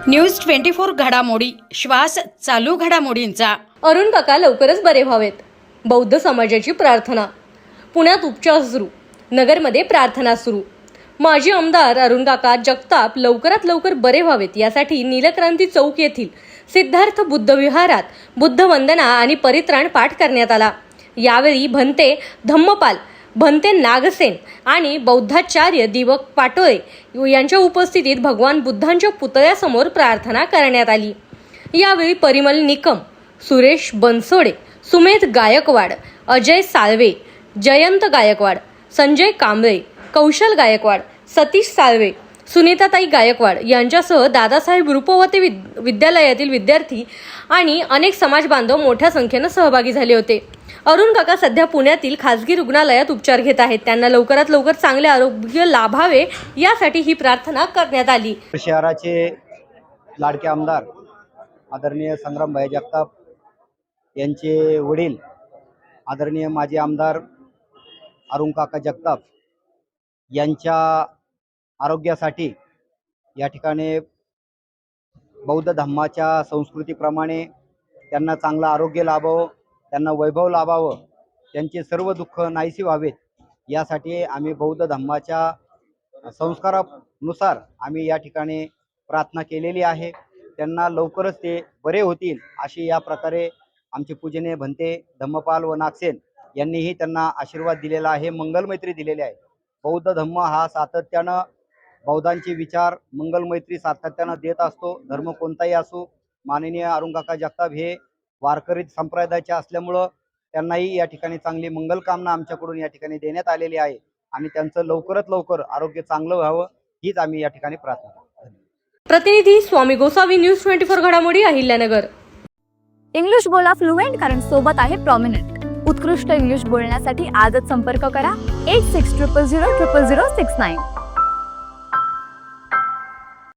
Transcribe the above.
News 24 घडामोडी, श्वास चालू घडामोडींचा। अरुण काका लवकरच बरे व्हावेत, बौद्ध समाजाची प्रार्थना। पुण्यात उपचार सुरू, नगरमध्ये प्रार्थना सुरू। माजी आमदार अरुण काका जगताप लवकरात लवकर बरे व्हावेत यासाठी नीलक्रांती चौक येथील सिद्धार्थ बुद्ध विहारात बुद्ध वंदना आणि परित्राण पाठ करण्यात आला। यावेळी भंते धम्मपाल, भंते नागसेन आणि बौद्धाचार्य दीपक पाटोळे यांच्या उपस्थितीत भगवान बुद्धांच्या पुतळ्यासमोर प्रार्थना करण्यात आली। यावेळी परिमल निकम, सुरेश बनसोडे, सुमेध गायकवाड, अजय साळवे, जयंत गायकवाड, संजय कांबळे, कौशल गायकवाड, सतीश साळवे, सुनीताताई गायकवाड यांच्यासह दादासाहेब रूपवते विद्यालयातील विद्यार्थी आणि अनेक समाज बांधव मोठ्या संख्येने सहभागी झाले होते। अरुण काका सध्या पुण्यातील खासगी रुग्णालयात उपचार घेत आहेत। त्यांना लवकरात लवकर चांगले आरोग्य लाभावे यासाठी ही प्रार्थना करण्यात आली। शहराचे लाडके आमदार आदरणीय संग्रामभाई जगताप यांचे वडील आदरणीय माजी आमदार अरुण काका जगताप यांच्या आरोग्यासाठी या ठिकाणी बौद्ध धम्माच्या संस्कृतीप्रमाणे त्यांना चांगलं आरोग्य लाभावं, त्यांना वैभव लाभावं, त्यांचे सर्व दुःख नाहीसे व्हावेत यासाठी आम्ही बौद्ध धम्माच्या संस्कारानुसार आम्ही या ठिकाणी प्रार्थना केलेली आहे। त्यांना लवकरच ते बरे होतील अशी या प्रकारे आमचे पूजनीय भंते धम्मपाल व नागसेन यांनीही त्यांना आशीर्वाद दिलेला आहे, मंगलमैत्री दिलेली आहे। बौद्ध धम्म हा सातत्यानं बौद्धांचे विचार मंगलमैत्री सातत्यानं देत असतो। धर्म कोणताही असो, माननीय अरुण काका जगताप हे वारकरी संप्रदायाचे असल्यामुळं त्यांनाही या ठिकाणी चांगली मंगलकामना आमच्याकडून या ठिकाणी देण्यात आलेली आहे आणि त्यांचं लवकरात लवकर आरोग्य चांगलं व्हावं हीच आम्ही या ठिकाणी प्रार्थना करतो। प्रतिनिधी स्वामी गोसावी, न्यूज 24 घडामोडी, अहिल्यानगर। इंग्लिश बोला फ्लुएंट, कारण सोबत आहे प्रॉमिनंट। उत्कृष्ट इंग्लिश बोलण्यासाठी आजच संपर्क करा 8600000069।